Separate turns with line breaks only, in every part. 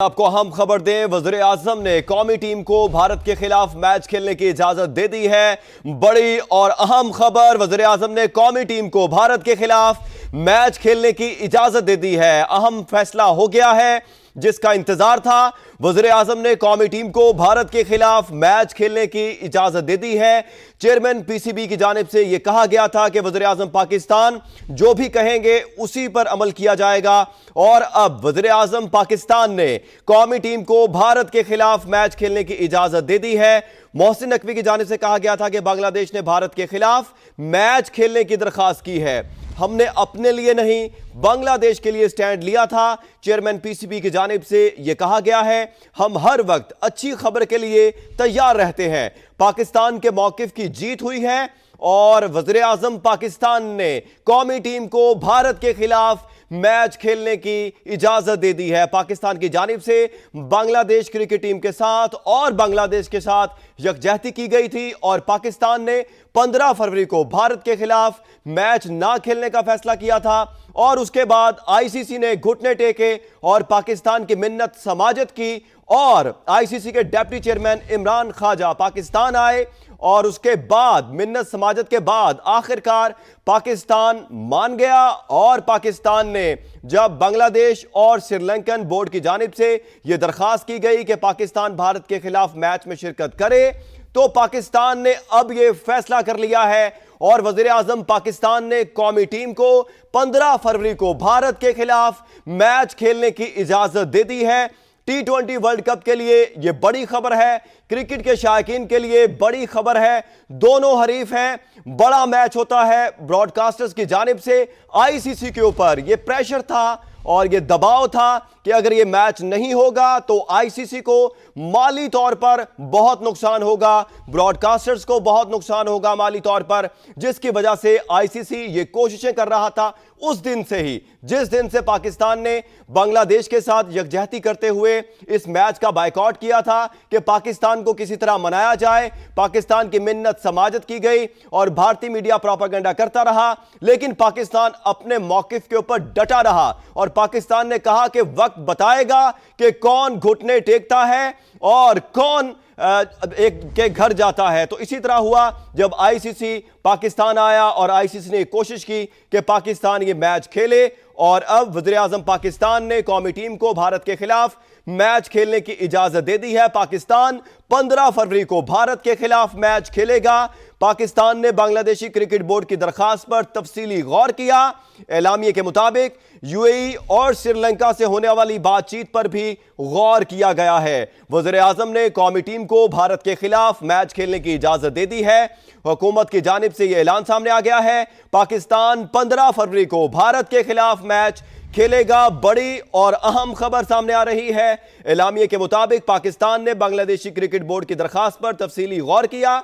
آپ کو اہم خبر دیں، وزیر اعظم نے قومی ٹیم کو بھارت کے خلاف میچ کھیلنے کی اجازت دے دی ہے۔ بڑی اور اہم خبر، وزیر اعظم نے قومی ٹیم کو بھارت کے خلاف میچ کھیلنے کی اجازت دے دی ہے۔ اہم فیصلہ ہو گیا ہے جس کا انتظار تھا۔ وزیر اعظم نے قومی ٹیم کو بھارت کے خلاف میچ کھیلنے کی اجازت دے دی ہے۔ چیئرمین پی سی بی کی جانب سے یہ کہا گیا تھا کہ وزیر اعظم پاکستان جو بھی کہیں گے اسی پر عمل کیا جائے گا، اور اب وزیر اعظم پاکستان نے قومی ٹیم کو بھارت کے خلاف میچ کھیلنے کی اجازت دے دی ہے۔ محسن نقوی کی جانب سے کہا گیا تھا کہ بنگلہ دیش نے بھارت کے خلاف میچ کھیلنے کی درخواست کی ہے، ہم نے اپنے لیے نہیں بنگلہ دیش کے لیے سٹینڈ لیا تھا۔ چیئرمین پی سی بی کی جانب سے یہ کہا گیا ہے، ہم ہر وقت اچھی خبر کے لیے تیار رہتے ہیں۔ پاکستان کے موقف کی جیت ہوئی ہے اور وزیر اعظم پاکستان نے قومی ٹیم کو بھارت کے خلاف میچ کھیلنے کی اجازت دے دی ہے۔ پاکستان کی جانب سے بنگلہ دیش کرکٹ ٹیم کے ساتھ اور بنگلہ دیش کے ساتھ یکجہتی کی گئی تھی، اور پاکستان نے 15 فروری کو بھارت کے خلاف میچ نہ کھیلنے کا فیصلہ کیا تھا، اور اس کے بعد آئی سی سی نے گھٹنے ٹیکے اور پاکستان کی منت سماجت کی، اور آئی سی سی کے ڈیپٹی چیئرمین عمران خواجہ پاکستان آئے، اور اس کے بعد منت سماجت کے بعد آخرکار پاکستان مان گیا، اور پاکستان نے جب بنگلہ دیش اور سری لنکن بورڈ کی جانب سے یہ درخواست کی گئی کہ پاکستان بھارت کے خلاف میچ میں شرکت کرے، تو پاکستان نے اب یہ فیصلہ کر لیا ہے، اور وزیر اعظم پاکستان نے قومی ٹیم کو 15 فروری کو بھارت کے خلاف میچ کھیلنے کی اجازت دے دی ہے۔ T20 ورلڈ کپ کے لیے یہ بڑی خبر ہے، کرکٹ کے شائقین کے لیے بڑی خبر ہے۔ دونوں حریف ہیں، بڑا میچ ہوتا ہے۔ براڈ کاسٹرز کی جانب سے آئی سی سی کے اوپر یہ پریشر تھا اور یہ دباؤ تھا کہ اگر یہ میچ نہیں ہوگا تو آئی سی سی کو مالی طور پر بہت نقصان ہوگا، براڈ کاسٹرز کو بہت نقصان ہوگا مالی طور پر، جس کی وجہ سے آئی سی سی یہ کوششیں کر رہا تھا اس دن سے ہی، جس دن سے پاکستان نے بنگلہ دیش کے ساتھ یکجہتی کرتے ہوئے اس میچ کا بائیکاٹ کیا تھا کہ پاکستان کو کسی طرح منایا جائے۔ پاکستان کی منت سماجت کی گئی اور بھارتی میڈیا پروپیگنڈا کرتا رہا، لیکن پاکستان اپنے موقف کے اوپر ڈٹا رہا، اور پاکستان نے کہا کہ وقت بتائے گا کہ کون گھٹنے ٹیکتا ہے اور کون ایک کے گھر جاتا ہے۔ تو اسی طرح ہوا جب آئی سی سی پاکستان آیا، اور آئی سی سی نے کوشش کی کہ پاکستان یہ میچ کھیلے، اور اب وزیر اعظم پاکستان نے قومی ٹیم کو بھارت کے خلاف میچ کھیلنے کی اجازت دے دی ہے۔ پاکستان 15 فروری کو بھارت کے خلاف میچ کھیلے گا۔ پاکستان نے بنگلہ دیشی کرکٹ بورڈ کی درخواست پر تفصیلی غور کیا۔ اعلامیے کے مطابق یو اے ای اور سری لنکا سے ہونے والی بات چیت پر بھی غور کیا گیا ہے۔ وزیر اعظم نے قومی ٹیم کو بھارت کے خلاف میچ کھیلنے کی اجازت دے دی ہے۔ حکومت کی جانب سے یہ اعلان سامنے آ گیا ہے، پاکستان 15 فروری کو بھارت کے خلاف میچ کھیلے گا۔ بڑی اور اہم خبر سامنے آ رہی ہے۔ اعلامیے کے مطابق پاکستان نے بنگلہ دیشی کرکٹ بورڈ کی درخواست پر تفصیلی غور کیا۔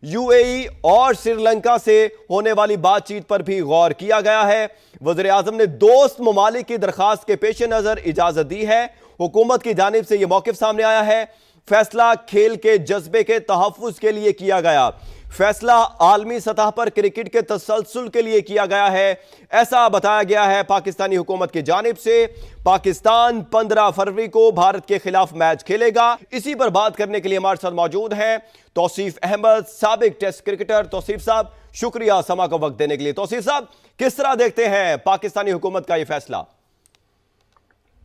یو اے ای اور سری لنکا سے ہونے والی بات چیت پر بھی غور کیا گیا ہے۔ وزیر اعظم نے دوست ممالک کی درخواست کے پیش نظر اجازت دی ہے۔ حکومت کی جانب سے یہ موقف سامنے آیا ہے، فیصلہ کھیل کے جذبے کے تحفظ کے لیے کیا گیا، فیصلہ عالمی سطح پر کرکٹ کے تسلسل کے لیے کیا گیا ہے، ایسا بتایا گیا ہے پاکستانی حکومت کی جانب سے۔ پاکستان 15 فروری کو بھارت کے خلاف میچ کھیلے گا۔ اسی پر بات کرنے کے لیے ہمارے ساتھ موجود ہیں توصیف احمد، سابق ٹیسٹ کرکٹر۔ توصیف صاحب شکریہ سما کو وقت دینے کے لیے۔ توصیف صاحب، کس طرح دیکھتے ہیں پاکستانی حکومت کا یہ فیصلہ؟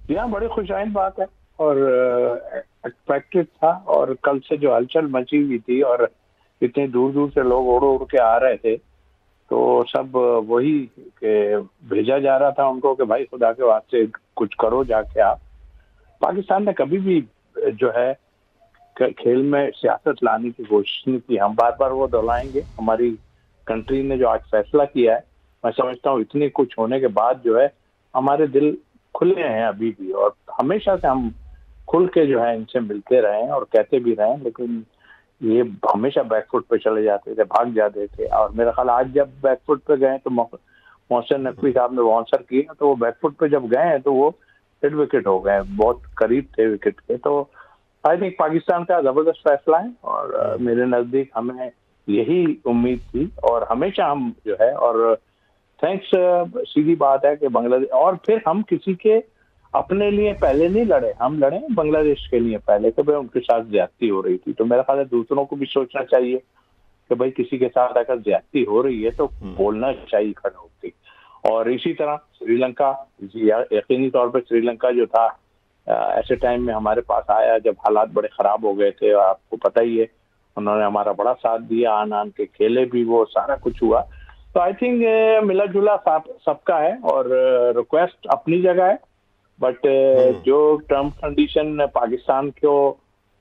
یہاں بڑی خوشائن بات ہے، اور ایکسپیکٹڈ تھا، اور کل سے جو ہلچل مچی ہوئی تھی اور اتنے دور دور سے لوگ اڑ کے آ رہے تھے، تو سب وہی کہ بھیجا جا رہا تھا ان کو کہ بھائی خدا کے واسطے کچھ کرو جا کے آپ۔ پاکستان نے کبھی بھی جو ہے کھیل میں سیاست لانے کی کوشش نہیں کی۔ ہم بار بار وہ دہرائیں گے، ہماری کنٹری نے جو آج فیصلہ کیا ہے، میں سمجھتا ہوں اتنے کچھ ہونے کے بعد جو ہے ہمارے دل کھلے ہیں ابھی بھی، اور ہمیشہ سے ہم کھل کے جو ہے ان سے ملتے رہے ہیں اور کہتے بھی رہے ہیں، لیکن یہ ہمیشہ بیک فٹ پہ چلے جاتے تھے، بھاگ جاتے تھے۔ اور میرا خیال آج جب بیک فٹ پہ گئے تو محسن نقوی صاحب نے بانسر کیا، تو وہ بیک فٹ پہ جب گئے ہیں تو وہ ہیڈ وکٹ ہو گئے، بہت قریب تھے وکٹ کے۔ تو آئی تھنک پاکستان کا زبردست فیصلہ ہے، اور میرے نزدیک ہمیں یہی امید تھی، اور ہمیشہ ہم جو ہے، اور تھینکس، سیدھی بات ہے کہ بنگلہ دیش، اور پھر ہم کسی کے अपने लिए पहले नहीं लड़े, हम लड़े बांग्लादेश के लिए पहले कि भाई उनके साथ ज्यादती हो रही थी। तो मेरा ख्याल है दूसरों को भी सोचना चाहिए कि भाई किसी के साथ अगर ज्यादती हो रही है तो बोलना चाहिए खड़े होकर। और इसी तरह श्रीलंका, यकीनी तौर पर श्रीलंका जो था ऐसे टाइम में हमारे पास आया जब हालात बड़े खराब हो गए थे, आपको पता ही है, उन्होंने हमारा बड़ा साथ दिया, आन के खेले भी, वो सारा कुछ हुआ। तो आई थिंक मिला जुला सबका है और रिक्वेस्ट अपनी जगह है, बट जो टर्म कंडीशन पाकिस्तान को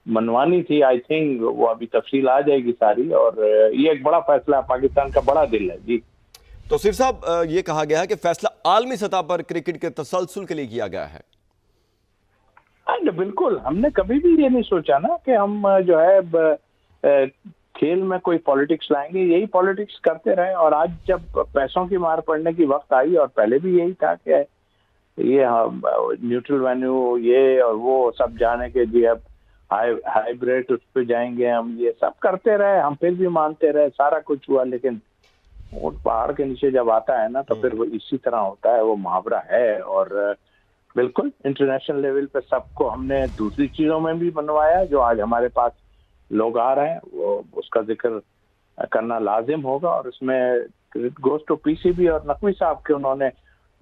मनवानी थी, आई थिंक वो अभी तफसील आ जाएगी सारी, और ये एक बड़ा फैसला है, पाकिस्तान का बड़ा दिल है जी।
तो सिर साहब, ये कहा गया है कि फैसला आलमी सतह पर क्रिकेट के तसलसल के लिए किया गया है।
बिल्कुल, हमने कभी भी ये नहीं सोचा ना कि हम जो है खेल में कोई पॉलिटिक्स लाएंगे, यही पॉलिटिक्स करते रहे। और आज जब पैसों की मार पड़ने की वक्त आई, और पहले भी यही था कि ये न्यूट्रल वेन्यू ये और वो सब जाने के जी अब हाइब्रिड उस पर जाएंगे हम, ये सब करते रहे, हम फिर भी मानते रहे, सारा कुछ हुआ। लेकिन वो पहाड़ के नीचे जब आता है ना तो फिर वो इसी तरह होता है, वो मुहावरा है। और बिल्कुल इंटरनेशनल लेवल पे सबको हमने दूसरी चीजों में भी बनवाया, जो आज हमारे पास लोग आ रहे हैं, वो उसका जिक्र करना लाजिम होगा। और उसमें गोस टू पीसीबी और नकवी साहब के, उन्होंने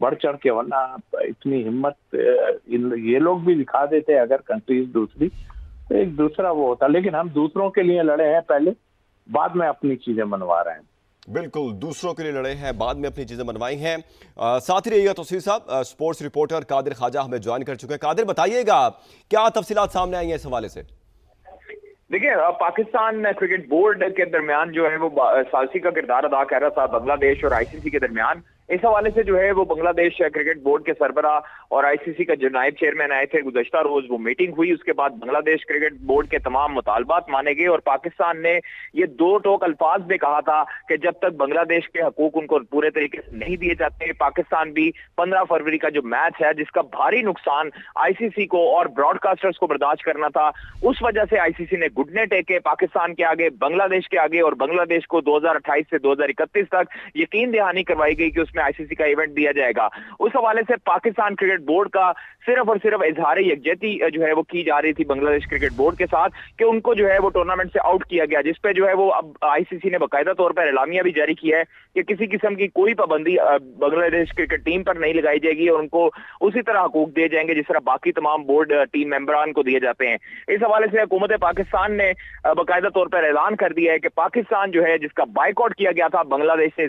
बढ़ चढ़ के, वरना इतनी हिम्मत ये लोग भी दिखा देते अगर कंट्रीज दूसरी, तो एक दूसरा वो होता। लेकिन हम दूसरों के लिए लड़े हैं पहले, बाद में अपनी चीजें मनवा रहे हैं।
बिल्कुल, दूसरों के लिए लड़े हैं, बाद में अपनी चीजें मनवाई हैं। साथ ही रहिएगा तौसीर साहब, स्पोर्ट्स रिपोर्टर कादिर ख्वाजा हमें ज्वाइन कर चुके हैं। कादिर, बताइएगा क्या तफसीलात सामने आई हैं इस हवाले से?
देखिए, पाकिस्तान क्रिकेट बोर्ड के दरमियान जो है वो सालसी का किरदार अदा कर रहा था बांग्लादेश और आईसीसी के दरमियान। इस हवाले से जो है वो बांग्लादेश क्रिकेट बोर्ड के सरबराह और आईसीसी का जो नायब चेयरमैन आए थे गुज़श्ता रोज, वो मीटिंग हुई। उसके बाद बांग्लादेश क्रिकेट बोर्ड के तमाम मुतालबात माने गए और पाकिस्तान ने ये दो टोक अल्फाज में कहा था कि जब तक बांग्लादेश के हकूक उनको पूरे तरीके से नहीं दिए जाते, पाकिस्तान भी 15 फरवरी का जो मैच है जिसका भारी नुकसान आईसीसी को और ब्रॉडकास्टर्स को बर्दाश्त करना था, उस वजह से आईसीसी ने घुटने टेके पाकिस्तान के आगे, बांग्लादेश के आगे, और बांग्लादेश को 2028 से 2031 तक यकीन दहानी करवाई गई कि उसमें आईसीसी का इवेंट दिया जाएगा। उस हवाले से पाकिस्तान क्रिकेट बोर्ड का सिर्फ और सिर्फ इजहार यकजहती जो है वो की जा रही थी बांग्लादेश क्रिकेट बोर्ड के साथ कि उनको जो है वो टूर्नामेंट से आउट किया गया, जिसपे जो है वो अब आईसीसी ने बाकायदा तौर पर एलामिया भी जारी किया है कि किसी किस्म की कोई पाबंदी बांग्लादेश क्रिकेट टीम पर नहीं लगाई जाएगी और उनको उसी तरह हकूक दिए जाएंगे जिस तरह बाकी तमाम बोर्ड टीम मेंबरान को दिए जाते हैं। इस हवाले से हुकूमत पाकिस्तान ने बाकायदा तौर पर ऐलान कर दिया है कि पाकिस्तान जो है जिसका बाइकआउट किया गया था बांग्लादेश से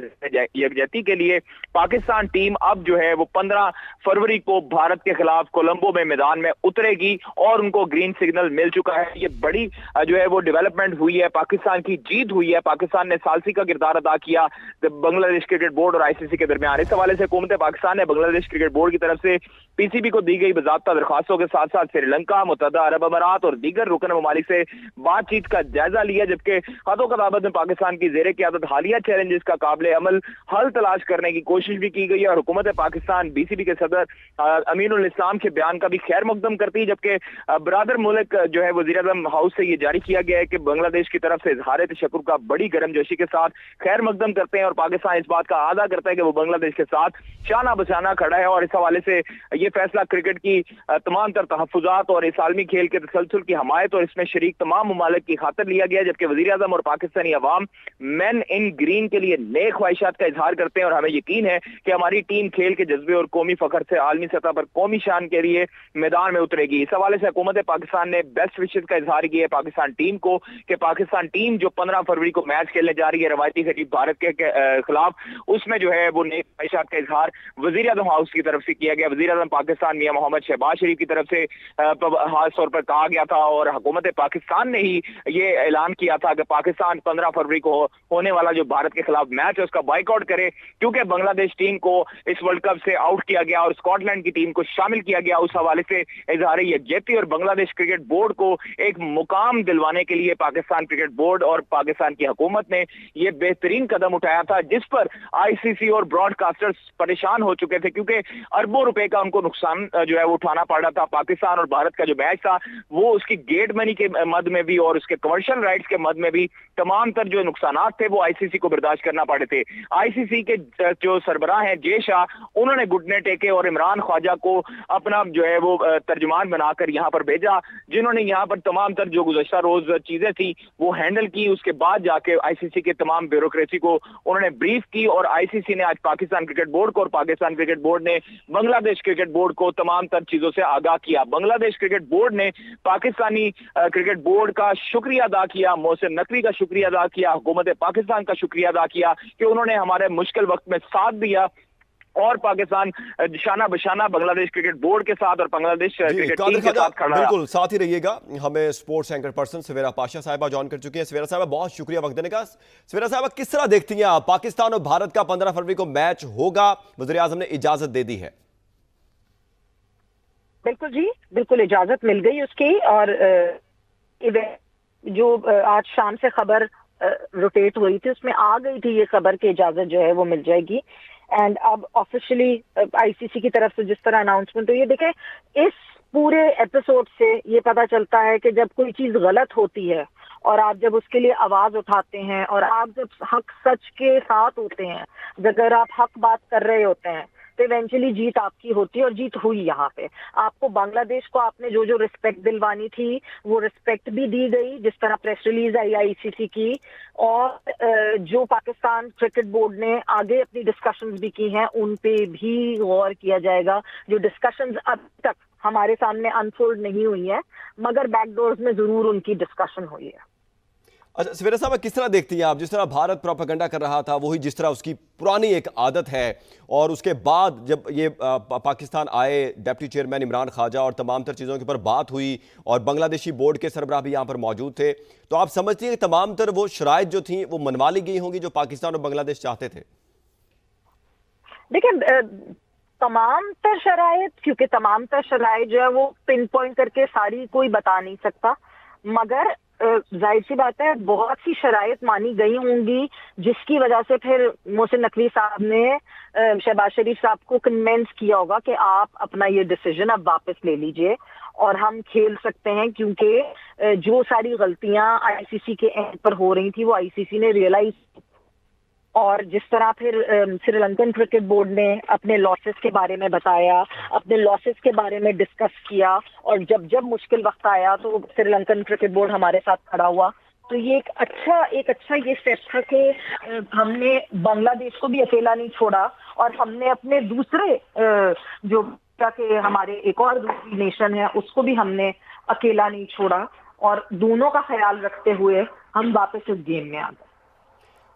यकजहती के लिए, पाकिस्तान टीम अब जो है वो 15 फरवरी को भारत के खिलाफ कोलंबो में मैदान में उतरेगी और उनको ग्रीन सिग्नल मिल चुका है। ये बड़ी जो है वो डेवलपमेंट हुई है, पाकिस्तान की जीत हुई है। पाकिस्तान ने सालसी का किरदार अदा किया बांग्लादेश क्रिकेट बोर्ड और आईसीसी के दरमियान। इस हवाले से हुकूमत पाकिस्तान ने बांग्लादेश क्रिकेट बोर्ड की तरफ से पीसीबी को दी गई बाज़ाब्ता दरखास्तों के साथ साथ श्रीलंका, मुत्तहदा अरब अमारात और दीगर रुकन ममालिक से बातचीत का जायजा लिया, जबकि खतो खताबत में पाकिस्तान की ज़ेरे क़यादत हालिया चैलेंजेस का काबिल अमल हल तलाश करने की कोशिश भी की गई है। और हुकूमत पाकिस्तान बीसीबी के सदर अमीनुल इस्लाम के बयान का भी खैर मकदम करती है, जबकि बरादर मुल्क जो है वज़ीर आज़म हाउस से ये जारी किया गया है कि बांग्लादेश की तरफ से इजहार तशक्कुर का बड़ी गर्मजोशी के साथ खैर मकदम करते हैं और पाकिस्तान इस बात का आदा करता है कि वो बांग्लादेश के साथ शाना बशाना खड़ा है। और इस हवाले से ये फैसला क्रिकेट की तमाम तर तहफ़्फ़ुज़ात और इस आलमी खेल के तसलसल की हमायत और इसमें शरीक तमाम ममालिक की खातिर लिया गया, जबकि वज़ीर आज़म और पाकिस्तानी अवाम मैन इन ग्रीन के लिए नए ख्वाहिशात का इजहार करते हैं और हमें यकीन है कि हमारी टीम खेल के जज्बे और कौमी फखर से आलमी सतह पर कौमी शान के लिए मैदान में उतरेगी। इस हवाले से हुकूमत पाकिस्तान ने बेस्ट विशेस का इजहार किया है पाकिस्तान टीम को कि पाकिस्तान टीम जो 15 फरवरी को मैच खेलने जा रही है रवायती खिलाफ भारत के खिलाफ, उसमें जो है वो नए ख्वाहिशात का इजहार वज़ीर आज़म हाउस की तरफ से किया गया। वज़ीर आज़म पाकिस्तान मियां मोहम्मद शहबाज शरीफ की तरफ से खास तौर पर कहा गया था और हुकूमत पाकिस्तान ने ही ये ऐलान किया था कि पाकिस्तान 15 फरवरी को होने वाला जो भारत के खिलाफ मैच है उसका बाइकआउट करे, क्योंकि बांग्लादेश टीम को इस वर्ल्ड कप से आउट किया गया और स्कॉटलैंड की टीम को शामिल किया गया। उस हवाले से इजहार यकजहती और बांग्लादेश क्रिकेट बोर्ड को एक मुकाम दिलवाने के लिए पाकिस्तान क्रिकेट बोर्ड और पाकिस्तान की हुकूमत ने यह बेहतरीन कदम उठाया था, जिस पर आईसीसी और ब्रॉडकास्टर्स परेशान हो चुके थे क्योंकि अरबों रुपए का उनको नुकसान जो है वो उठाना पड़ रहा था। पाकिस्तान और भारत का जो मैच था वो उसकी गेट मनी के मद में भी और उसके कमर्शियल राइट्स के मद में भी तमाम तर जो नुकसान थे वो आईसीसी को बर्दाश्त करना पड़े थे। आईसीसी के जो जो सरबराह हैं जय शाह, उन्होंने घुटने टेके और इमरान ख्वाजा को अपना जो है वो तर्जुमान बनाकर यहाँ पर भेजा, जिन्होंने यहाँ पर तमाम तर जो गुज़श्ता रोज चीजें थी वो हैंडल की। उसके बाद जाके आईसीसी के तमाम ब्यूरोक्रेसी को उन्होंने ब्रीफ की और आईसीसी ने आज पाकिस्तान क्रिकेट बोर्ड को और पाकिस्तान क्रिकेट बोर्ड ने बांग्लादेश क्रिकेट बोर्ड को तमाम तर चीजों से आगाह किया। बांग्लादेश क्रिकेट बोर्ड ने पाकिस्तानी क्रिकेट बोर्ड का शुक्रिया अदा किया, मोहसिन नकवी का शुक्रिया अदा किया, हुकूमत पाकिस्तान का शुक्रिया अदा किया कि उन्होंने हमारे मुश्किल वक्त में साथ दिया और पाकिस्तान शाना बशाना बांग्लादेश क्रिकेट बोर्ड के साथ और बांग्लादेश क्रिकेट टीम के साथ खड़ा।
बिल्कुल साथ ही रहिएगा। हमें स्पोर्ट्स एंकर पर्सन सवेरा पाशा साहिबा ज्वाइन कर चुकी है। सवेरा साहिबा बहुत शुक्रिया वक्त देने का। सवेरा साहिबा किस तरह देखती हैं आप, पाकिस्तान और भारत का 15 फरवरी को मैच होगा, वज़ीर आज़म ने इजाजत दे दी है?
बिल्कुल जी, बिल्कुल इजाजत मिल गई उसकी, और जो आज शाम से खबर रोटेट हुई थी उसमें आ गई थी ये खबर कि इजाजत जो है वो मिल जाएगी। एंड अब ऑफिशियली आईसीसी की तरफ से जिस तरह अनाउंसमेंट हुई है, देखें इस पूरे एपिसोड से ये पता चलता है कि जब कोई चीज गलत होती है और आप जब उसके लिए आवाज उठाते हैं और आप जब हक सच के साथ होते हैं, अगर आप हक बात कर रहे होते हैं तो इवेंचुअली जीत आपकी होती है, और जीत हुई। यहाँ पे आपको बांग्लादेश को आपने जो जो रिस्पेक्ट दिलवानी थी वो रिस्पेक्ट भी दी गई, जिस तरह प्रेस रिलीज आई आईसीसी की, और जो पाकिस्तान क्रिकेट बोर्ड ने आगे अपनी डिस्कशंस भी की हैं उन पे भी गौर किया जाएगा। जो डिस्कशंस अब तक हमारे सामने अनफोल्ड नहीं हुई है मगर बैकडोर्स में जरूर उनकी डिस्कशन हुई है।
अच्छा सवेरा साहब, किस तरह देखती हैं आप, जिस तरह भारत प्रोपेगेंडा कर रहा था वही जिस तरह उसकी पुरानी एक आदत है, और उसके बाद जब ये पाकिस्तान आए डिप्टी चेयरमैन इमरान ख्वाजा और तमाम तर चीज़ों के ऊपर बात हुई और बांग्लादेशी बोर्ड के सरबराह भी यहाँ पर मौजूद थे, तो आप समझती हैं कि तमाम तर वो शराइत जो थी वो मनवा ली गई होंगी जो पाकिस्तान और बांग्लादेश चाहते थे?
देखिए तमाम तर शराइत, क्योंकि तमाम तर शराइत जो है वो पिन पॉइंट करके सारी कोई बता नहीं सकता, मगर जाहिर सी बात है बहुत सी शराइत मानी गई होंगी जिसकी वजह से फिर मोहसिन नकवी साहब ने शहबाज शरीफ साहब को कन्विंस किया होगा कि आप अपना ये डिसीजन अब वापस ले लीजिए और हम खेल सकते हैं, क्योंकि जो सारी गलतियां आईसीसी के एंड पर हो रही थी वो आईसीसी ने रियलाइज, और जिस तरह फिर श्रीलंकन क्रिकेट बोर्ड ने अपने लॉसेस के बारे में बताया, अपने लॉसेस के बारे में डिस्कस किया, और जब जब मुश्किल वक्त आया तो श्रीलंकन क्रिकेट बोर्ड हमारे साथ खड़ा हुआ। तो ये एक अच्छा ये स्टेप था कि हमने बांग्लादेश को भी अकेला नहीं छोड़ा और हमने अपने दूसरे जो के हमारे एक और दूसरी नेशन है उसको भी हमने अकेला नहीं छोड़ा, और दोनों का ख्याल रखते हुए हम वापस इस गेम में आ गए।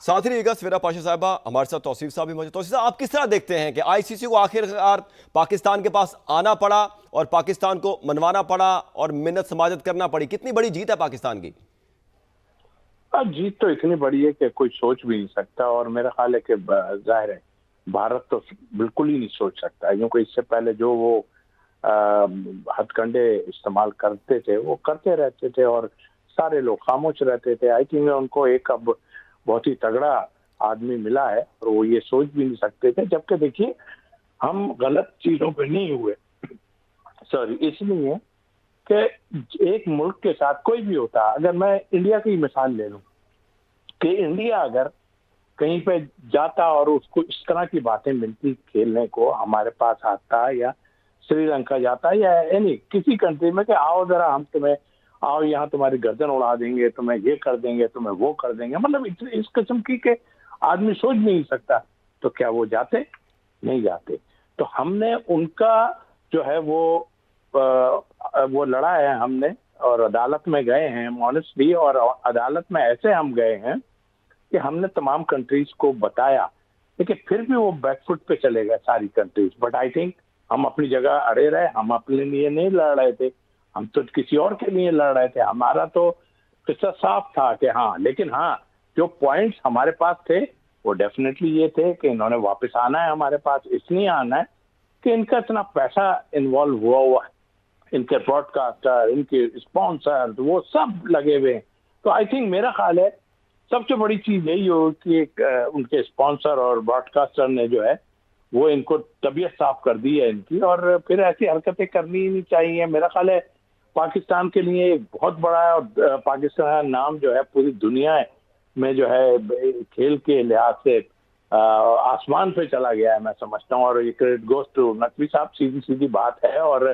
साथ ही रहिएगा। सवेरा पाशा साहिबा हमारे साथ तौसीफ साहब भी मौजूद। तौसीफ साहब, आप किस तरह देखते हैं कि आईसीसी को आखिरकार पाकिस्तान के पास आना पड़ा और पाकिस्तान को मनवाना पड़ा और मिन्नत समाजत करना पड़ी? कितनी बड़ी जीत है पाकिस्तान की?
जीत तो इतनी बड़ी है कि कोई सोच भी नहीं सकता, और मेरा ख्याल है कि जाहिर है भारत तो बिल्कुल ही नहीं सोच सकता, क्योंकि इससे पहले जो वो हथकंडे इस्तेमाल करते थे वो करते रहते थे और सारे लोग खामोश रहते थे। आई थिंक उनको एक अब बहुत ही तगड़ा आदमी मिला है और वो ये सोच भी नहीं सकते थे, जबकि देखिए हम गलत चीजों पे नहीं हुए, सॉरी इसलिए कि एक मुल्क के साथ कोई भी होता, अगर मैं इंडिया की मिसाल ले लूं कि इंडिया अगर कहीं पे जाता और उसको इस तरह की बातें मिलती खेलने को, हमारे पास आता या श्रीलंका जाता या यानी किसी कंट्री में कि आओ जरा हम तुम्हें आओ यहाँ तुम्हारी गर्दन उड़ा देंगे, तुम्हें ये कर देंगे, तुम्हें वो कर देंगे, मतलब इस किस्म की के आदमी सोच नहीं सकता, तो क्या वो जाते? नहीं जाते। तो हमने उनका जो है वो लड़ा है हमने, और अदालत में गए हैं ऑनेस्टली, और अदालत में ऐसे हम गए हैं कि हमने तमाम कंट्रीज को बताया, लेकिन फिर भी वो बैकफुट पे चले गए सारी कंट्रीज। बट आई थिंक हम अपनी जगह अड़े रहे, हम अपने लिए नहीं लड़ रहे थे, हम तो किसी और के लिए लड़ रहे थे। हमारा तो किस्सा साफ था कि हाँ, लेकिन हाँ जो पॉइंट्स हमारे पास थे वो डेफिनेटली ये थे कि इन्होंने वापस आना है हमारे पास, इसलिए आना है कि इनका इतना पैसा इन्वॉल्व हुआ है, इनके ब्रॉडकास्टर, इनके स्पॉन्सर, वो सब लगे हुए हैं। तो आई थिंक मेरा ख्याल है सबसे बड़ी चीज यही हो कि उनके स्पॉन्सर और ब्रॉडकास्टर ने जो है वो इनको तबीयत साफ कर दी है इनकी, और फिर ऐसी हरकतें करनी ही नहीं चाहिए। मेरा ख्याल है पाकिस्तान के लिए एक बहुत बड़ा है, और पाकिस्तान का नाम जो है पूरी दुनिया में जो है खेल के लिहाज से आसमान पे चला गया है, मैं समझता हूँ। और ये क्रेडिट गोज टू नकवी साहब, सीधी सीधी बात है। और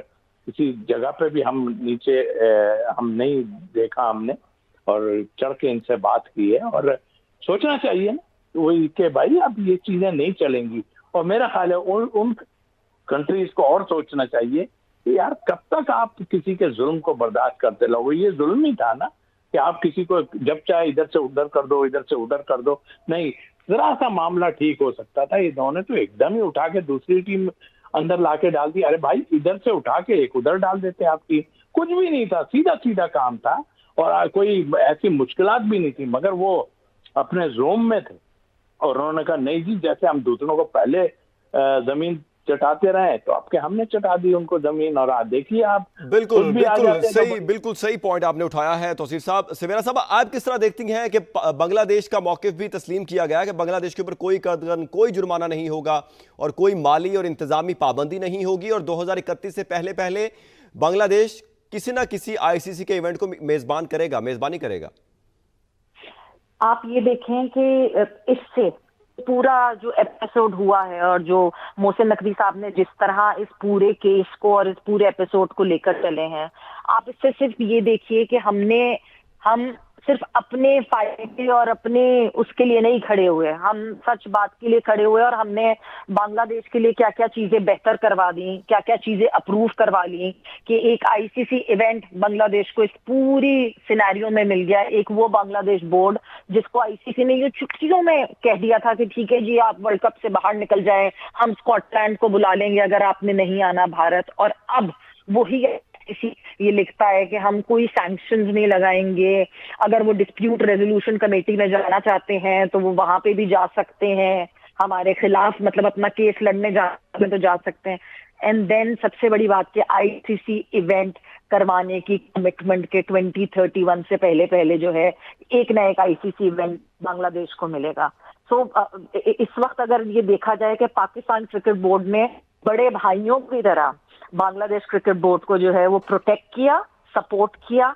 किसी जगह पे भी हम नीचे हम नहीं देखा हमने, और चढ़ के इनसे बात की है। और सोचना चाहिए ना वही कि भाई अब ये चीजें नहीं चलेंगी। और मेरा ख्याल है उन कंट्रीज को और सोचना चाहिए कि यार कब तक आप किसी के जुल्म को बर्दाश्त करते रहोगे। ये जुल्म ही था ना कि आप किसी को जब चाहे इधर से उधर कर दो, इधर से उधर कर दो। नहीं, जरा सा मामला ठीक हो सकता था। इन्होंने तो एकदम ही उठा के दूसरी टीम अंदर लाके डाल दी। अरे भाई, इधर से उठा के एक उधर डाल देते आपकी, कुछ भी नहीं था, सीधा सीधा काम था। और कोई ऐसी मुश्किलात भी नहीं थी, मगर वो अपने जोम में थे। और उन्होंने कहा नहीं जी, जैसे हम दूसरों को पहले जमीन चटाते रहे तो आपके हमने चटा दी उनको जमीन। और देखिए आप
बिल्कुल
खुद भी आ जाते हैं
सही, बिल्कुल सही पॉइंट आपने उठाया है तौसीफ साहब। सवेरा साहब, आप किस तरह देखती हैं कि बांग्लादेश का मौकिफ भी तस्लीम किया गया है कि बांग्लादेश के ऊपर कोई कर्दगन, कोई जुर्माना नहीं होगा और कोई माली और इंतजामी पाबंदी नहीं होगी, और 2031 से पहले पहले बांग्लादेश किसी ना किसी आईसीसी के इवेंट को मेजबानी करेगा?
आप ये देखें कि इससे पूरा जो एपिसोड हुआ है और जो मोहसिन नकवी साहब ने जिस तरह इस पूरे केस को और इस पूरे एपिसोड को लेकर चले हैं, आप इससे सिर्फ ये देखिए कि हम सिर्फ अपने फायदे और अपने उसके लिए नहीं खड़े हुए, हम सच बात के लिए खड़े हुए। और हमने बांग्लादेश के लिए क्या क्या चीजें बेहतर करवा दी, क्या क्या चीजें अप्रूव करवा ली कि एक आईसीसी इवेंट बांग्लादेश को इस पूरी सिनेरियो में मिल गया। एक वो बांग्लादेश बोर्ड जिसको आईसीसी ने ये चुटकियों में कह दिया था कि ठीक है जी, आप वर्ल्ड कप से बाहर निकल जाएं, हम स्कॉटलैंड को बुला लेंगे अगर आपने नहीं आना भारत। और अब वही ये लिखता है कि हम कोई सैंक्शंस नहीं लगाएंगे, अगर वो डिस्प्यूट रेजोल्यूशन कमेटी में जाना चाहते हैं तो वो वहां पे भी जा सकते हैं, हमारे खिलाफ मतलब अपना केस लड़ने तो जा सकते हैं। एंड देन सबसे बड़ी बात कि आईसीसी इवेंट करवाने की कमिटमेंट के 2031 से पहले पहले जो है एक ना एक आईसीसी इवेंट बांग्लादेश को मिलेगा। सो इस वक्त अगर ये देखा जाए कि पाकिस्तान क्रिकेट बोर्ड ने बड़े भाइयों की तरह बांग्लादेश क्रिकेट बोर्ड को जो है वो प्रोटेक्ट किया, सपोर्ट किया।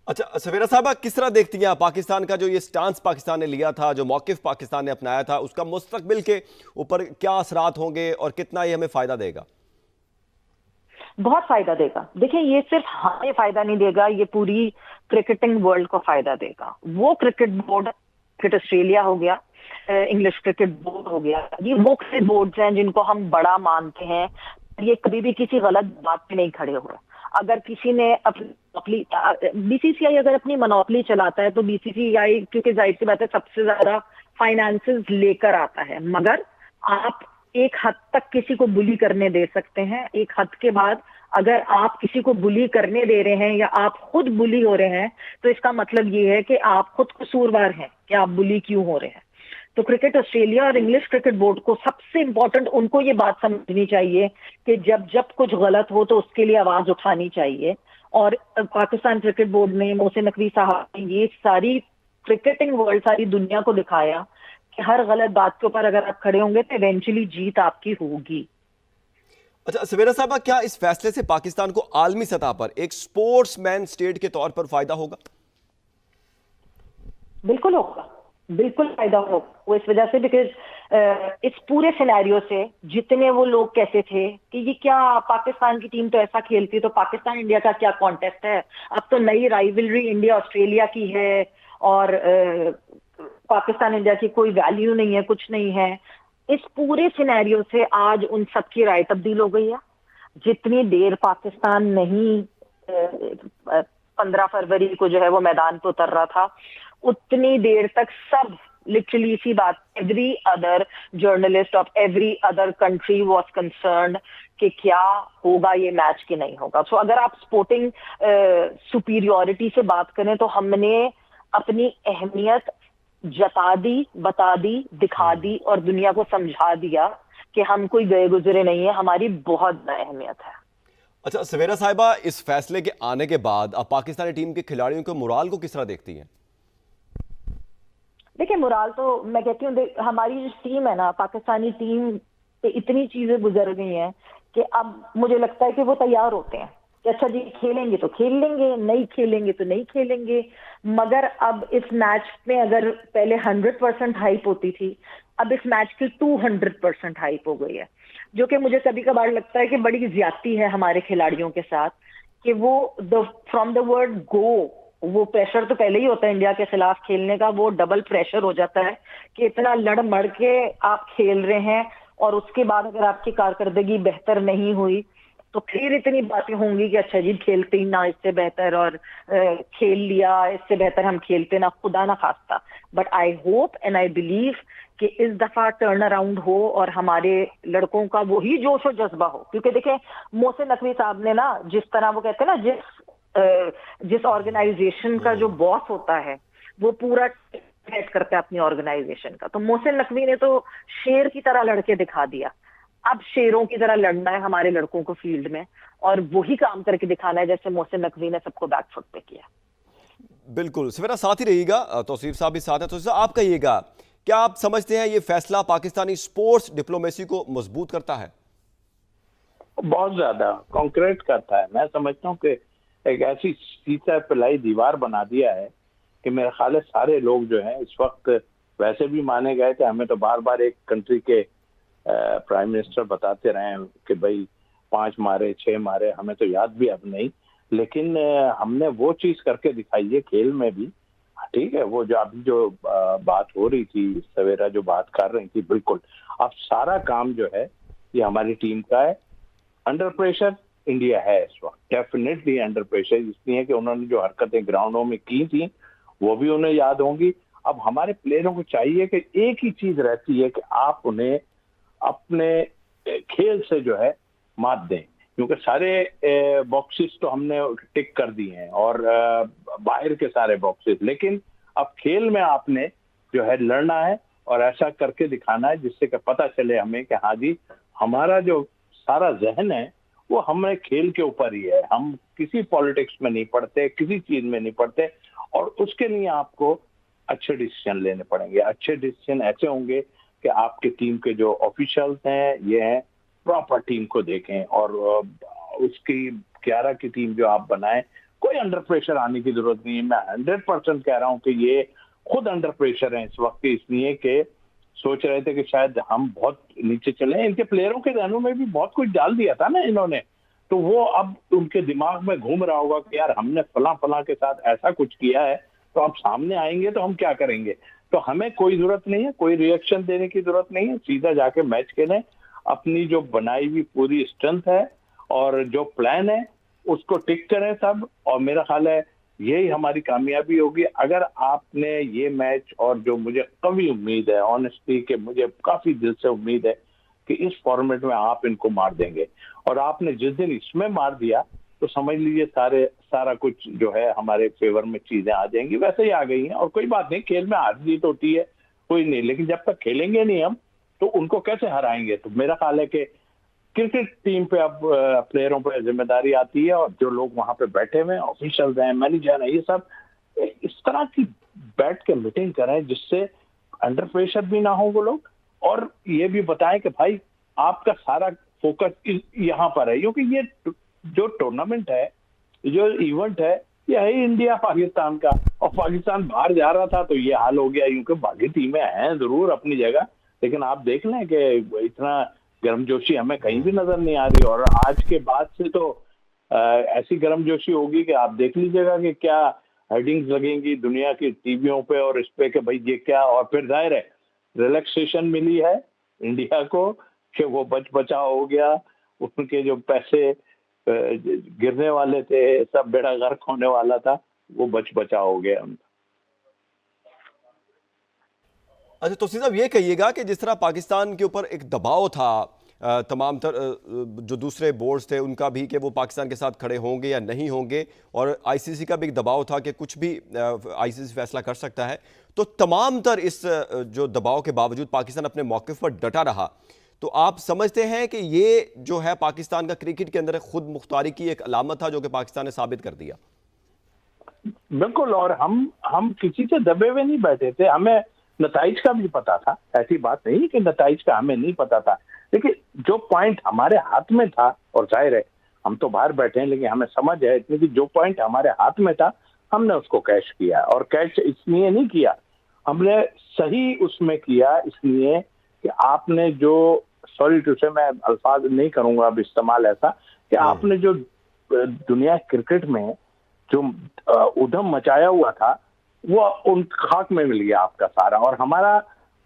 अच्छा सवेरा साहब, किस तरह देखती हैं पाकिस्तान का जो ये स्टांस पाकिस्तान ने लिया था, जो मौकिफ पाकिस्तान ने अपनाया था, उसका मुस्तकबिल के ऊपर क्या असरात होंगे और कितना ये हमें फायदा देगा?
बहुत फायदा देगा। देखिए, ये सिर्फ हमें फायदा नहीं देगा, ये पूरी क्रिकेटिंग वर्ल्ड को फायदा देगा। वो क्रिकेट बोर्ड, क्रिकेट ऑस्ट्रेलिया हो गया, इंग्लिश क्रिकेट बोर्ड हो गया, ये वो क्रिकेट बोर्ड्स हैं जिनको हम बड़ा मानते हैं। ये कभी भी किसी गलत बात पे नहीं खड़े हुए। अगर किसी ने अपनी बीसीसीआई अगर अपनी मोनोपोली चलाता है तो बीसीसीआई, क्योंकि जाहिर सी बात है, सबसे ज्यादा फाइनेंसेस लेकर आता है, मगर आप एक हद तक किसी को बुली करने दे सकते हैं। एक हद के बाद अगर आप किसी को बुली करने दे रहे हैं या आप खुद बुली हो रहे हैं तो इसका मतलब ये है कि आप खुद कसूरवार हैं कि आप बुली क्यों हो रहे हैं। तो क्रिकेट ऑस्ट्रेलिया और इंग्लिश क्रिकेट बोर्ड को सबसे इंपॉर्टेंट, उनको ये बात समझनी चाहिए कि जब कुछ गलत हो तो उसके लिए आवाज उठानी चाहिए। और पाकिस्तान क्रिकेट बोर्ड ने, मोहसिन नकवी साहब ने ये सारी क्रिकेटिंग वर्ल्ड, सारी दुनिया को दिखाया कि हर गलत बात के ऊपर अगर आप खड़े होंगे तो इवेंचुअली जीत आपकी होगी।
अच्छा सवेरा साहब, क्या इस फैसले से पाकिस्तान को आलमी सतह पर एक स्पोर्ट्समैन स्टेट के तौर पर फायदा होगा?
बिल्कुल होगा, बिल्कुल फायदा होगा। वो इस वजह से बिकॉज इस पूरे सिनेरियो से जितने वो लोग कहते थे कि ये क्या पाकिस्तान की टीम तो ऐसा खेलती, तो पाकिस्तान इंडिया का क्या कॉन्टेस्ट है, अब तो नई राइवलरी इंडिया ऑस्ट्रेलिया की है और पाकिस्तान इंडिया की कोई वैल्यू नहीं है, कुछ नहीं है। इस पूरे सिनेरियो से आज उन सबकी राय तब्दील हो गई है। जितनी देर पाकिस्तान नहीं 15 फरवरी को जो है वो मैदान पे उतर रहा था, उतनी देर तक सब लिटरली इसी बात, every other journalist of every other country was concerned कि क्या होगा ये मैच कि नहीं होगा। सो अगर आप स्पोर्टिंग सुपीरियरिटी से बात करें तो हमने अपनी अहमियत जता दी, बता दी, दिखा दी और दुनिया को समझा दिया कि हम कोई गए गुजरे नहीं है, हमारी बहुत अहमियत है।
अच्छा सवेरा साहिबा, इस फैसले के आने के बाद आप पाकिस्तानी टीम के खिलाड़ियों के मोराल को किस तरह देखती हैं?
देखिए, मोराल तो मैं कहती हूँ, हमारी जो टीम है ना, पाकिस्तानी टीम पे इतनी चीजें गुजर गई हैं कि अब मुझे लगता है कि वो तैयार होते हैं کہ اچھا جی کھیلیں گے تو کھیل لیں گے, نہیں کھیلیں گے تو نہیں کھیلیں گے. مگر اب اس میچ میں اگر پہلے 100% ہائپ ہوتی تھی, اب اس میچ کی 200% ہائپ ہو گئی ہے, جو کہ مجھے کبھی کبھار لگتا ہے کہ بڑی زیادتی ہے ہمارے کھلاڑیوں کے ساتھ, کہ وہ فرام دا ورڈ گو, وہ پریشر تو پہلے ہی ہوتا ہے انڈیا کے خلاف کھیلنے کا, وہ ڈبل پریشر ہو جاتا ہے کہ اتنا لڑ مڑ کے آپ کھیل رہے ہیں, اور اس کے بعد اگر آپ کی کارکردگی بہتر نہیں ہوئی تو پھر اتنی باتیں ہوں گی کہ اچھا جی کھیلتے ہی نہ اس سے بہتر, اور کھیل لیا اس سے بہتر ہم کھیلتے نہ, خدا نہ خواستہ. But I hope and I believe کہ اس دفعہ ٹرن اراؤنڈ ہو اور ہمارے لڑکوں کا وہی جوش و جذبہ ہو. کیونکہ دیکھیں محسن نقوی صاحب نے نا, جس طرح وہ کہتے ہیں نا, جس آرگنائزیشن کا جو باس ہوتا ہے وہ پورا ہیڈ کرتا ہے اپنی آرگنائزیشن کا, تو محسن نقوی نے تو شیر کی طرح لڑ کے دکھا دیا. اب شیروں کی طرح لڑنا ہے ہمارے لڑکوں کو فیلڈ میں, اور وہی کام کر کے دکھانا ہے جیسے محسن نقوی نے سب کو بیک فٹ پہ کیا.
بالکل سمیرا ساتھ ہی رہیے گا, توصیف صاحب بھی ساتھ ہیں. توصیف صاحب آپ کہیے گا, کیا آپ سمجھتے ہیں یہ فیصلہ پاکستانی سپورٹس ڈپلومیسی کو مضبوط کرتا ہے؟
بہت زیادہ کانکریٹ کرتا ہے. میں سمجھتا ہوں کہ ایک ایسی سیسا پلائی دیوار بنا دیا ہے کہ میرا خیال ہے سارے لوگ جو ہیں اس وقت ویسے بھی مانے گئے تھے. ہمیں تو بار بار ایک کنٹری کے پرائم منسٹر بتاتے رہے ہیں کہ بھائی 5 مارے 6 مارے, ہمیں تو یاد بھی اب نہیں, لیکن ہم نے وہ چیز کر کے دکھائی ہے کھیل میں بھی. ٹھیک ہے, وہ جو ابھی جو بات ہو رہی تھی سویرا جو بات کر رہی تھی, بالکل اب سارا کام جو ہے یہ ہماری ٹیم کا ہے. انڈر پریشر انڈیا ہے اس وقت, ڈیفینیٹلی انڈر پریشر, اس لیے کہ انہوں نے جو حرکتیں گراؤنڈوں میں کی تھیں وہ بھی انہیں یاد ہوں گی. اب ہمارے پلیئروں کو چاہیے کہ ایک ہی چیز رہتی ہے کہ آپ انہیں اپنے کھیل سے جو ہے مات دیں, کیونکہ سارے باکسز تو ہم نے ٹک کر دیے ہیں اور باہر کے سارے باکسز, لیکن اب کھیل میں آپ نے جو ہے لڑنا ہے اور ایسا کر کے دکھانا ہے جس سے کہ پتہ چلے ہمیں کہ ہاں جی ہمارا جو سارا ذہن ہے وہ ہمیں کھیل کے اوپر ہی ہے, ہم کسی پالیٹکس میں نہیں پڑتے, کسی چیز میں نہیں پڑتے. اور اس کے لیے آپ کو اچھے ڈیسیژن لینے پڑیں گے. اچھے ڈیسیژن ایسے ہوں گے کہ آپ کے ٹیم کے جو آفیشلز ہیں یہ ہیں پراپر ٹیم کو دیکھیں, اور اس کی 11 کی ٹیم جو آپ بنائیں, کوئی انڈر پریشر آنے کی ضرورت نہیں ہے. میں 100% کہہ رہا ہوں کہ یہ خود انڈر پریشر ہیں اس وقت, اس لیے کہ سوچ رہے تھے کہ شاید ہم بہت نیچے چلیں. ان کے پلیئروں کے ذہنوں میں بھی بہت کچھ ڈال دیا تھا نا انہوں نے, تو وہ اب ان کے دماغ میں گھوم رہا ہوگا کہ یار ہم نے فلاں کے ساتھ ایسا کچھ کیا ہے, تو اب سامنے آئیں گے تو ہم کیا کریں گے. تو ہمیں کوئی ضرورت نہیں ہے, کوئی ریئیکشن دینے کی ضرورت نہیں ہے, سیدھا جا کے میچ کھیلیں, اپنی جو بنائی ہوئی پوری اسٹرینتھ ہے اور جو پلان ہے اس کو ٹک کریں سب, اور میرا خیال ہے یہی ہماری کامیابی ہوگی. اگر آپ نے یہ میچ, اور جو مجھے قوی امید ہے آنیسٹلی, کہ مجھے کافی دل سے امید ہے کہ اس فارمیٹ میں آپ ان کو مار دیں گے, اور آپ نے جس دن اس میں مار دیا تو سمجھ لیجیے سارا کچھ جو ہے ہمارے فیور میں چیزیں آ جائیں گی. ویسے ہی آ گئی ہیں, اور کوئی بات نہیں, کھیل میں ہار جیت ہوتی ہے کوئی نہیں, لیکن جب تک کھیلیں گے نہیں ہم تو ان کو کیسے ہرائیں گے. تو میرا خیال ہے کہ کرکٹ ٹیم پہ اب پلیئروں پہ ذمہ داری آتی ہے, اور جو لوگ وہاں پہ بیٹھے ہوئے ہیں, آفیشلز ہیں, مینیجر ہیں, یہ سب اس طرح کی بیٹھ کے میٹنگ کریں جس سے انڈر پریشر بھی نہ ہو وہ لوگ, اور یہ بھی بتائیں کہ بھائی آپ کا سارا فوکس یہاں پر ہے, کیونکہ یہ جو ٹورنامنٹ ہے, جو ایونٹ ہے, یہ ہے انڈیا پاکستان کا, اور پاکستان باہر جا رہا تھا تو یہ حال ہو گیا. کیونکہ باقی ٹیمیں ہیں ضرور اپنی جگہ, لیکن آپ دیکھ لیں کہ اتنا گرم جوشی ہمیں کہیں بھی نظر نہیں آ رہی. اور آج کے بعد سے تو ایسی گرم جوشی ہوگی کہ آپ دیکھ لیجیے گا کہ کیا ہیڈنگز لگیں گی دنیا کی ٹی ویوں پہ اور اس پہ کہ بھائی یہ کیا. اور پھر ظاہر ہے ریلیکسیشن ملی ہے انڈیا کو کہ وہ بچا ہو گیا, ان کے جو پیسے گرنے والے تھے, سب بیڑا غرق ہونے والا تھا, وہ بچا ہو گیا.
اچھا توصیف صاحب یہ کہیے گا کہ جس طرح پاکستان کے اوپر ایک دباؤ تھا تمام تر جو دوسرے بورڈز تھے ان کا بھی کہ وہ پاکستان کے ساتھ کھڑے ہوں گے یا نہیں ہوں گے, اور آئی سی سی کا بھی ایک دباؤ تھا کہ کچھ بھی آئی سی سی فیصلہ کر سکتا ہے, تو تمام تر اس جو دباؤ کے باوجود پاکستان اپنے موقف پر ڈٹا رہا. تو آپ سمجھتے ہیں کہ یہ جو ہے پاکستان کا کرکٹ کے اندر خود مختاری کی ایک علامت تھا جو کہ پاکستان نے ثابت کر دیا؟
بالکل, اور ہم کسی سے دبے ہوئے نہیں بیٹھے تھے, ہمیں نتائج کا بھی پتا تھا, ایسی بات نہیں کہ نتائج کا ہمیں نہیں پتا تھا, لیکن جو پوائنٹ ہمارے ہاتھ میں تھا, اور ظاہر ہے हम तो बाहर बैठे हैं, लेकिन हमें समझ है इतनी कि जो पॉइंट हमारे हाथ में था हमने उसको कैश किया, और कैश इसलिए नहीं किया, हमने सही उसमें किया इसलिए कि आपने जो, सॉरी टू से मैं अल्फाज नहीं करूंगा अब इस्तेमाल ऐसा, कि आपने जो दुनिया क्रिकेट में जो उधम मचाया हुआ था वो उन खाक में मिल गया आपका सारा। और हमारा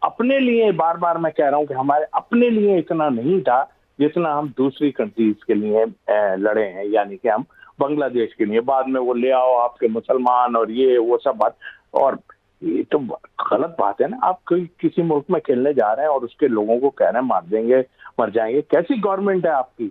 अपने लिए, बार बार मैं कह रहा हूं कि हमारे अपने लिए इतना नहीं था जितना हम दूसरी कंट्रीज के लिए लड़े हैं, यानी कि हम बांग्लादेश के लिए। बाद में वो ले आओ आपके मुसलमान और ये वो सब बात, और ये तो गलत बात है ना। आप किसी मुल्क में खेलने जा रहे हैं और उसके लोगों को कह रहे हैं मार देंगे, मर जाएंगे। कैसी गवर्नमेंट है आपकी,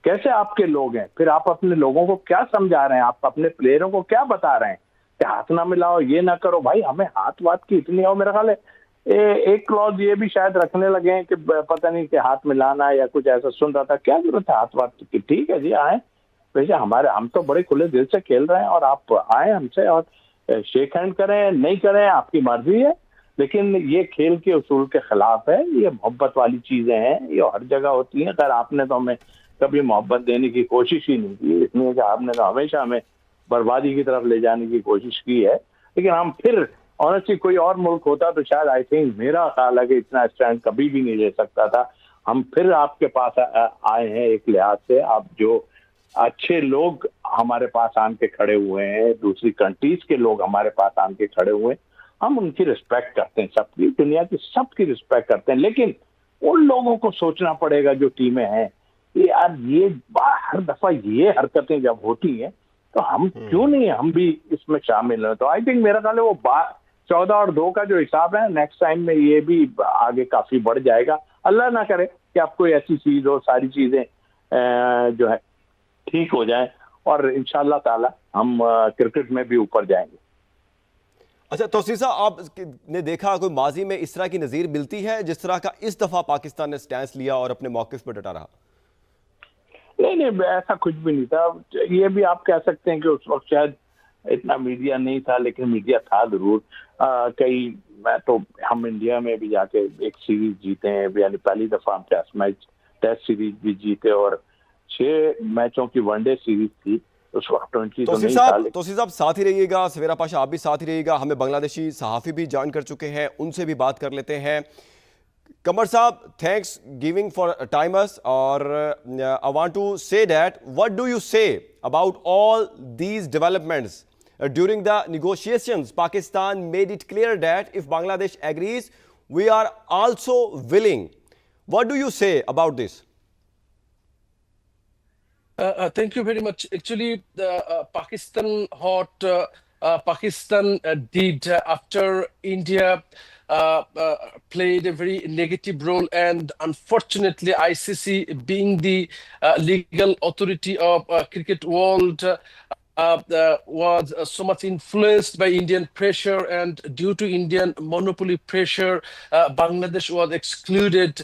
कैसे आपके लोग हैं? फिर आप अपने लोगों को क्या समझा रहे हैं, आप अपने प्लेयरों को क्या बता रहे हैं कि हाथ ना मिलाओ, ये ना करो। भाई हमें हाथ वाथ की इतनी, और मेरा ख्याल है एक क्लॉज ये भी शायद रखने लगे हैं कि पता नहीं कि हाथ मिलाना या कुछ ऐसा, सुन रहा था। क्या जरूरत है हाथ वाथ की? ठीक है जी, आए वैसे हमारे, हम तो बड़े खुले दिल से खेल रहे हैं और आप आए हमसे और शेक हैंड करें, नहीं करें आपकी मर्जी है, लेकिन ये खेल के उसूल के खिलाफ है। ये मोहब्बत वाली चीजें हैं, ये हर जगह होती हैं। खैर आपने तो हमें कभी मोहब्बत देने की कोशिश ही नहीं की, इसलिए कि आपने तो हमेशा हमें बर्बादी की तरफ ले जाने की कोशिश की है। लेकिन हम फिर ऑनेस्टली, कोई और मुल्क होता तो शायद आई थिंक, मेरा ख्याल है कि इतना स्टैंड कभी भी नहीं ले सकता था। हम फिर आपके पास आए हैं एक लिहाज से, आप जो अच्छे लोग हमारे पास आन के खड़े हुए हैं, दूसरी कंट्रीज के लोग हमारे पास आन के खड़े हुए हैं, हम उनकी रिस्पेक्ट करते हैं, सबकी, दुनिया की सबकी रिस्पेक्ट करते हैं। लेकिन उन लोगों को सोचना पड़ेगा जो टीमें हैं, यार ये हर दफा ये हरकतें जब होती हैं तो हम क्यों नहीं, हम भी इसमें शामिल हैं। तो आई थिंक मेरा ख्याल है वो 14 और 2 का जो हिसाब है नेक्स्ट टाइम में ये भी आगे काफी बढ़ जाएगा। अल्लाह ना करे कि आप कोई ऐसी चीज हो, सारी चीजें जो है ठीक हो जाए और इंशाअल्लाह ताला हम क्रिकेट में भी ऊपर जाएंगे।
अच्छा तौसीफ साहब, आपने देखा कोई माजी में इस तरह की नज़ीर मिलती है जिस तरह का इस दफा पाकिस्तान ने स्टैंस लिया और अपने मौक़िफ़ पर डटा रहा?
नहीं, ऐसा कुछ भी नहीं था। ये भी आप कह सकते हैं कि उस वक्त शायद इतना मीडिया नहीं था, लेकिन मीडिया था जरूर। मैं तो, हम इंडिया में भी जाके एक सीरीज जीते हैं, यानी पहली दफा हम टेस्ट सीरीज भी जीते, और 6 मैचों की वनडे सीरीज थी उस वक्त। तो नहीं था।
तौसीफ साहब साथ ही रहिएगा, सवेरा पाशा आप भी साथ ही रहिएगा। हमें बांग्लादेशी सहाफ़ी भी ज्वाइन कर चुके हैं, उनसे भी बात कर लेते हैं। कमर साहब, thanks giving for time us, और I want to say that what do you say about all these developments during the negotiations? Pakistan made it clear that if Bangladesh agrees, we are also willing. What do you say about this?
Thank you very much. Actually, Pakistan did after India played a very negative role, and unfortunately ICC being the legal authority of cricket world was so much influenced by Indian pressure, and due to Indian monopoly pressure, Bangladesh was excluded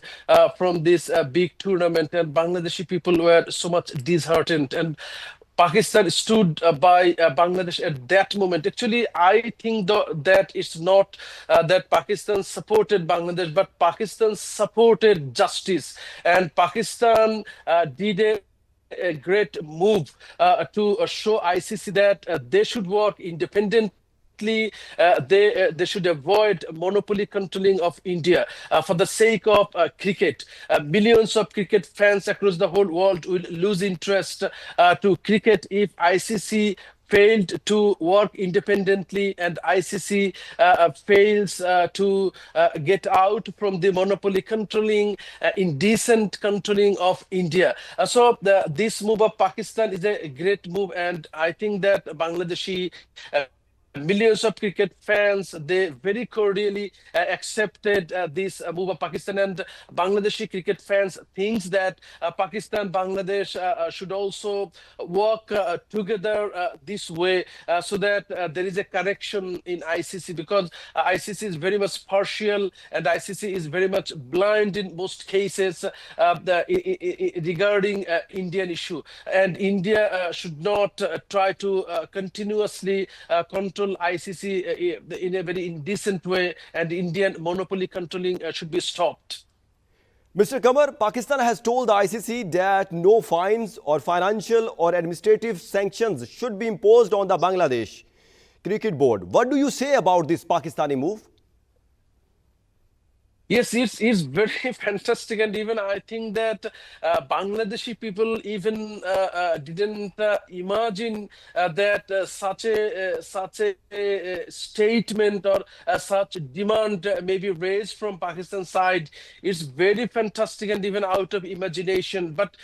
from this big tournament, and Bangladeshi people were so much disheartened, and Pakistan stood by Bangladesh at that moment. Actually, I think that it's not that Pakistan supported Bangladesh, but Pakistan supported justice, and Pakistan did a great move to show ICC that they should work independently. They should avoid monopoly controlling of India for the sake of cricket. Millions of cricket fans across the whole world will lose interest to cricket if ICC failed to work independently, and ICC fails to get out from the monopoly controlling, indecent controlling of India. So this move of Pakistan is a great move, and I think that Bangladeshi millions of cricket fans, they very cordially accepted this move of Pakistan, and Bangladeshi cricket fans thinks that Pakistan, Bangladesh should also work together this way, so that there is a correction in ICC, because ICC is very much partial and ICC is very much blind in most cases regarding Indian issue, and India should not try to continuously control ICC in a very indecent way, and Indian monopoly controlling should be stopped.
Mr. Qamar, Pakistan has told the ICC that no fines or financial or administrative sanctions should be imposed on the Bangladesh Cricket Board. What do you say about this Pakistani move?
Yes, it's very fantastic, and even I think that Bangladeshi people even didn't imagine that such a statement or such demand may be raised from Pakistan side. It's very fantastic and even out of imagination. But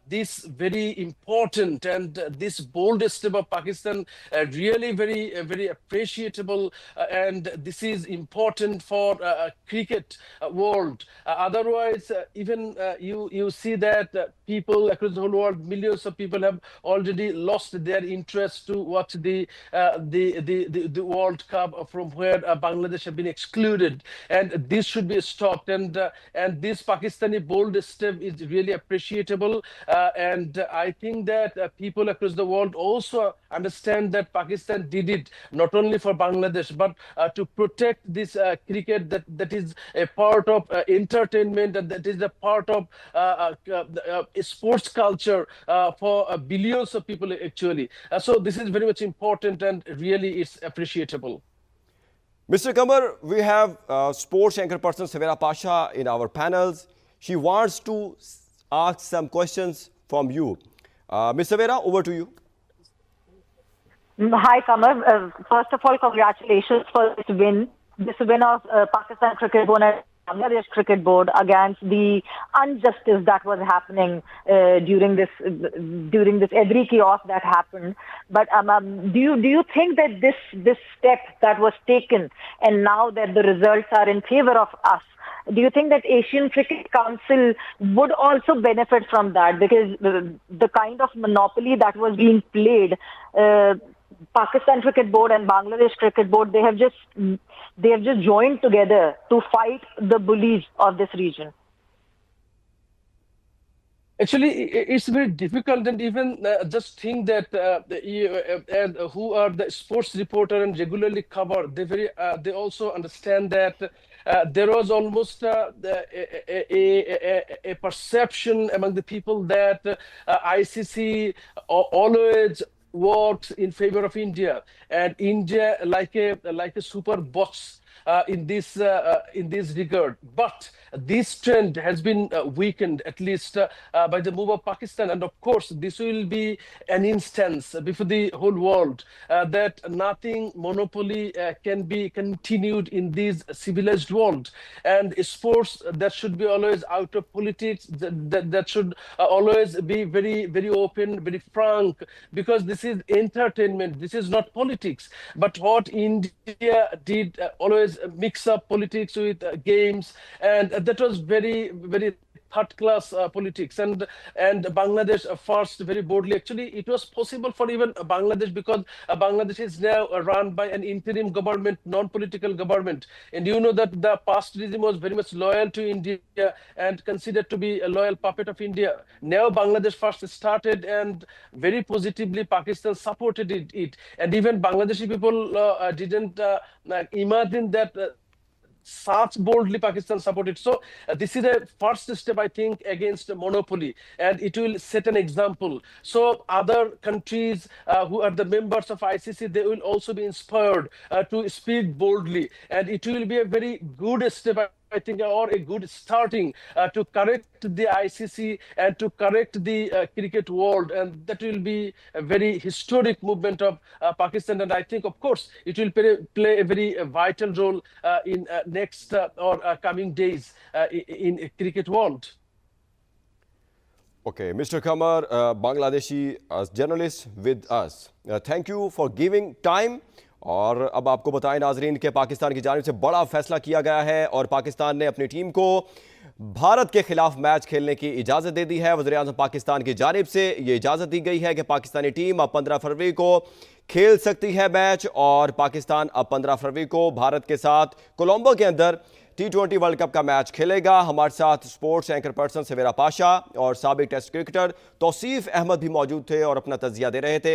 this very important and this bold step of Pakistan really very appreciable, and this is important for cricket world. Otherwise, even you see that people across the whole world, millions of people have already lost their interest to watch the World Cup, from where Bangladesh have been excluded, and this should be stopped. And this Pakistani bold step is really appreciable, and I think that people across the world also understand that Pakistan did it not only for Bangladesh but to protect this cricket that is a part of entertainment, and that is a part of sports culture for billions of people actually. So this is very much important, and really it's appreciable.
Mr. Qamar, we have sports anchor person Savera Pasha in our panels. She wants to ask some questions from you. Ms. Savera, over to you.
Hi, Qamar. First of all, congratulations for this win. This win of Pakistan Cricket Board and Bangladesh Cricket Board against the injustice that was happening during this every chaos that happened. But do you think that this step that was taken, and now that the results are in favor of us, do you think that Asian Cricket Council would also benefit from that? Because the kind of monopoly that was being played, Pakistan Cricket Board and Bangladesh Cricket Board, they have just joined together to fight the bullies of this region.
Actually, it's very difficult, and even just think that who are the sports reporter and regularly cover, they also understand that there was almost a perception among the people that ICC always works in favor of India, and India like a super boss in this regard. But this trend has been weakened, at least by the move of Pakistan, and of course this will be an instance before the whole world that nothing monopoly can be continued in this civilized world, and sports that should be always out of politics, that should always be very open, very frank, because this is entertainment, this is not politics. But what India did always mix up politics with games, and that was very third class politics, and Bangladesh first very boldly. Actually, it was possible for even Bangladesh, because Bangladesh is now run by an interim government, non-political government, and you know that the past regime was very much loyal to India and considered to be a loyal puppet of India. Now Bangladesh first started, and very positively Pakistan supported it, and even Bangladeshi people didn't imagine that such boldly Pakistan supported. So this is a first step, I think, against monopoly, and it will set an example. So other countries who are the members of ICC, they will also be inspired to speak boldly, and it will be a very good step, I think, or a good starting to correct the ICC and to correct the cricket world, and that will be a very historic movement of Pakistan. And I think, of course, it will play a very vital role in next or coming days in cricket world.
Okay, Mr. Qamar, Bangladeshi journalist with us. Thank you for giving time. और अब आपको बताएं नाजरीन कि पाकिस्तान की जानिब से बड़ा फैसला किया गया है और पाकिस्तान ने अपनी टीम को भारत के खिलाफ मैच खेलने की इजाज़त दे दी है। वज़ीर-ए-आज़म पाकिस्तान की जानिब से ये इजाज़त दी गई है कि पाकिस्तानी टीम अब 15 फरवरी को खेल सकती है मैच, और पाकिस्तान अब 15 फरवरी को भारत के साथ कोलंबो के अंदर T20 वर्ल्ड कप का मैच खेलेगा। हमारे साथ स्पोर्ट्स एंकर पर्सन सवेरा पाशा और साबिक टेस्ट क्रिकेटर तौसीफ अहमद भी मौजूद थे और अपना तजिया दे रहे थे।